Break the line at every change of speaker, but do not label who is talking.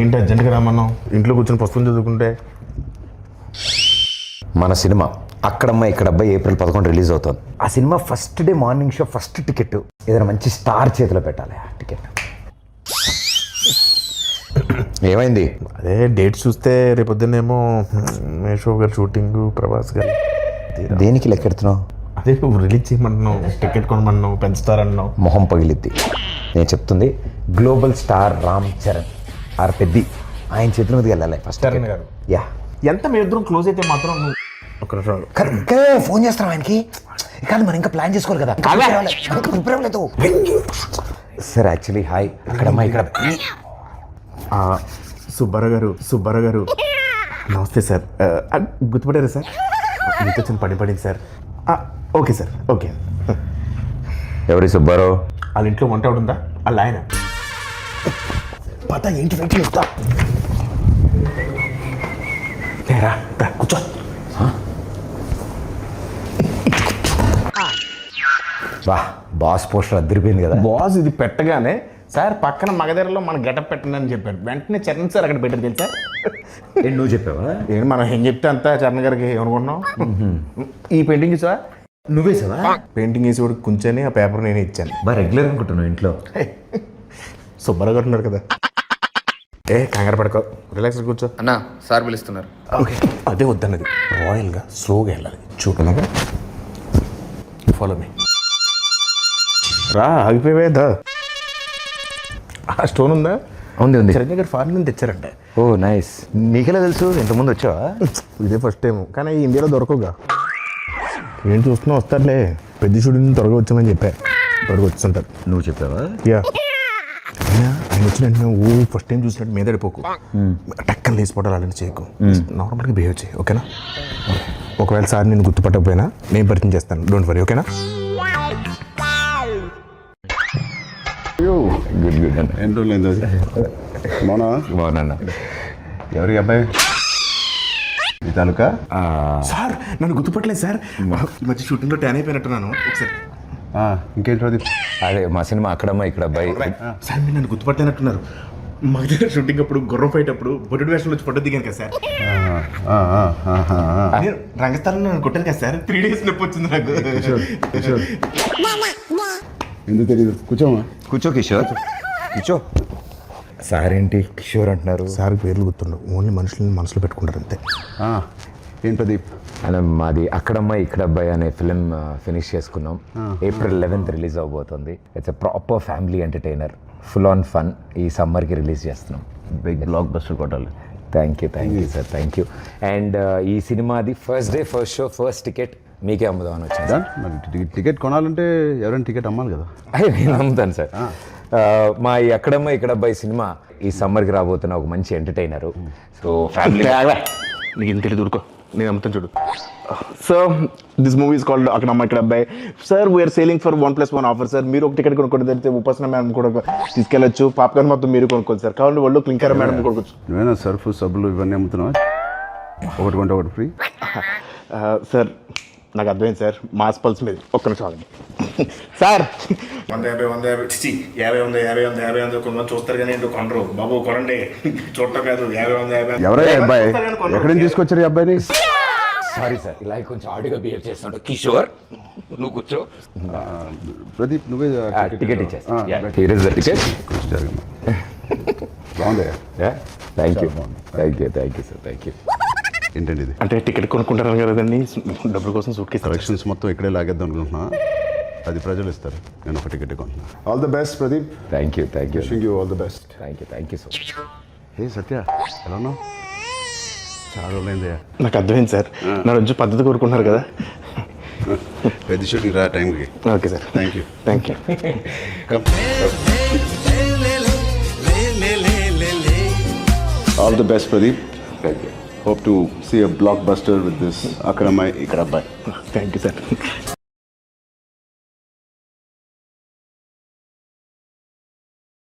ఏంటి అర్జెంట్గా రమ్మన్నావు? ఇంట్లో కూర్చొని పుస్తకం చదువుకుంటే.
మన సినిమా అక్కడమ్మ ఇక్కడబ్బాయి ఏప్రిల్ 11 రిలీజ్ అవుతుంది. ఆ cinema first day morning show first ticket ఏదైనా మంచి స్టార్ చేతిలో పెట్టాలి. ఆ టికెట్ ఏమైంది?
అదే డేట్ చూస్తే రేపొద్దునేమో మేషో గారు షూటింగ్, ప్రభాస్ గారు.
దేనికి లెక్కెడుతున్నావు?
అదే నువ్వు రిలీజ్ చేయమన్నావు, టికెట్ కొనమన్నావు, పెంచుతారన్నావు.
మొహం పగిలిద్ది. నేను చెప్తుంది గ్లోబల్ స్టార్ రామ్ చరణ్ ఆర్ పెద్ది ఆయన చేతుల మీదకి వెళ్ళాలి ఫస్ట్.
చరణ్ గారు
యా
ఎంత మీ ఇద్దరం క్లోజ్ అయితే మాత్రం నువ్వు ఒక
ఫోన్ చేస్తాం ఆయనకి. కానీ మనం ఇంకా ప్లాన్ చేసుకోవాలి కదా. ప్రిపేర్ అవ్వలేదు సార్. యాక్చువల్లీ హాయ్ అక్కడమ్మా ఇక్కడ
సుబ్బారావు గారు నమస్తే సార్. గుర్తుపడారా సార్? మీతో చిన్న పడింది సార్. Okay sir, okay.
ఎవరి సుబ్బారావు?
వాళ్ళ ఇంట్లో వంట ఉందా? వాళ్ళ ఆయన పత ఏంటి వెయిట్ చేస్తా. కూర్చో.
వా బాస్ పోస్టర్ అదిరిపోయింది కదా.
బాస్ ఇది పెట్టగానే సార్ పక్కన మగధరలో మన గెటప్ పెట్టండి అని చెప్పాడు. వెంటనే చరణ్ సార్ అక్కడ పెట్టారు తెలుసా?
నువ్వు చెప్పావా?
ఏంటి మనం ఏం చెప్తే అంతా చరణ్ గారికి ఏమనుకుంటున్నాం. ఈ పెయింటింగ్ చూసా?
నువ్వే సావా?
పెయింటింగ్ వేసి కూడా కూర్చొని ఆ పేపర్ నేనే ఇచ్చాను.
బాగా రెగ్యులర్ అనుకుంటున్నావు ఇంట్లో.
సుబ్బారావు గారు ఉన్నారు కదా. కంగారు పడుకో, రిలాక్స్ కూర్చో.
అన్నా సార్ పిలుస్తున్నారు.
ఓకే అదే వద్దన్నది. రాయల్గా స్లోగా వెళ్ళాలి. చూడలాగా ఫాలో మీ. రా ఆగిపోయేదా? ఆ స్టోన్ ఉందా?
ఉంది.
చిరంజీవి గారు ఫారిన్ నుంచి తెచ్చారంట.
ఓ నైస్. నీకెలా తెలుసు? ఇంతకుముందు వచ్చావా?
ఇదే ఫస్ట్ టైం, కానీ ఇండియాలో దొరకవుగా. ఏం చూస్తున్నా వస్తారులే. పెద్ద షూటింగ్ త్వరగా వచ్చామని చెప్పా. త్వరగా వచ్చుంటారు.
నువ్వు చెప్పావా?
యా. ఆయన వచ్చిన వెంటనే ఫస్ట్ టైం చూసినట్టు మీద పడిపోకు. టక్కన లేచిపోవడాలు అలాంటి చేయకు. నార్మల్గా బిహేవ్ చేయి, ఓకేనా? ఒకవేళ సార్ నేను గుర్తుపట్టకపోయినా నేను పరిచయం చేస్తాను. డోంట్ వరీ, ఓకేనా?
గుడ్ గుడ్ అన్న.
ఏంటో లేదు
బాగున్నా.
ఎవరి అబ్బాయి? ఈ తాలూకా
సార్ నన్ను గుర్తుపట్టలేదు సార్. ఈ మధ్య షూటింగ్లో ట్యాన్ అయిపోయినట్టున్నాను. ఒకసారి
ఇంకేంటి ప్రదీప్?
అదే మా సినిమా అక్కడమ్మా ఇక్కడ అబ్బాయి.
సార్ మీరు నన్ను గుర్తుపట్టలేనట్టున్నారు. మా దగ్గర షూటింగ్ అప్పుడు గుర్రం ఫైట్ అప్పుడు బొడ్డు వేషంలో వచ్చి ఫోటో దిగాను కదా సార్. నేను రంగస్థలంలో నన్ను కొట్టాను కదా సార్. 3 days నొప్పి వచ్చింది నాకు.
ఎందుకు తెలియదు? కూర్చోమా.
కూర్చో కిషోర్, కూర్చో. సార్ ఏంటి కిషోర్ అంటున్నారు?
సార్ పేర్లు గుర్తుండవు, ఓన్లీ మనుషులని మనసులో పెట్టుకుంటారు అంతే.
ఏం ప్రదీప్?
అలా మాది అక్కడమ్మ ఇక్కడ అబ్బాయి అనే ఫిలిం ఫినిష్ చేసుకున్నాం. ఏప్రిల్ 11th రిలీజ్ అవబోతుంది. It's a proper family entertainer, full on fun. ఈ సమ్మర్కి రిలీజ్ చేస్తున్నాం.
బిగ్ బ్లాక్ బస్టర్ కొట్టాలి.
Thank you sir, thank you. And ఈ సినిమాది first day first show first ticket మీకే అమ్ముదామని వచ్చింది.
మరి టికెట్ కొనాలంటే ఎవరైనా టికెట్ అమ్మాలి కదా.
అదే నేను అమ్ముతాను సార్. మా ఈ అక్కడమ్మ ఇక్కడ అబ్బాయి సినిమా ఈ సమ్మర్కి రాబోతున్న ఒక మంచి ఎంటర్టైనరు. సో ఫ్యామిలీ
నీకు ఇంత తెలియదు, ఊరుకో, నేను అమ్ముతాను చూడు. So this movie is called Akkadamma Ikkada Abbayi. Sir we are selling for 1+1 offer sir. మీరు ఒక టికెట్ కొనుక్కోండి, తెలిస్తే ఉపాసన మేడం కూడా తీసుకెళ్ళచ్చు. పాప్కార్న్ మొత్తం మీరు కొనుక్కోండి సార్. కావాలి వాళ్ళు క్లింకర్ మేడం కొనుక్కోవచ్చు.
నువ్వేనా సర్ఫ్ సబ్బులు ఇవన్నీ అమ్ముతున్నావా? ఒకటి కొంటే ఒకటి ఫ్రీ.
సార్ నాకు అర్థమైంది సార్. మాస్ పల్స్ మీద ఒక్క నిమిషం ఆగండి సార్. 150 కొంతమంది చూస్తారు కానీ ఏంటో కొనరు. బాబు కొనండి, చూడటం కాదు. 50
ఎవరై అబ్బాయి? ఎక్కడి నుంచి తీసుకొచ్చారు ఈ అబ్బాయిని?
సారీ సార్, ఇలా కొంచెం ఆడిగా బిహేవ్ చేస్తున్నాడు. కిషోర్ నువ్వు కూర్చో.
ప్రదీప్ నువ్వే
టికెట్ ఇచ్చేస్తా. టికెట్
బాగుంది.
Thank you sir, thank you.
ఏంటండి ఇది?
అంటే టికెట్ కొనుక్కుంటారు కదండి, డబ్బుల కోసం సూట్ కేసు
కలెక్షన్స్ మొత్తం ఇక్కడే లాగేద్దాం అనుకుంటున్నా. అది ప్రజలు ఇస్తారు, నేను ఒక టికెట్ కొంటున్నా. All the best Pradeep.
Thank you
wishing you all the best.
Thank you so much.
Hey Satya, ఎలా ఉన్నావు? చాలా రోజులైంది.
నాకు అర్థమైంది సార్. నా రోజు పద్ధతి కోరుకుంటున్నారు కదా.
పెద్ద షూటింగ్ రా టైంకి.
Okay sir,
thank you. All the best, Pradeep.
Thank you.
Hope to see a blockbuster with this Akramai Ikarabbai.
Thank you, sir.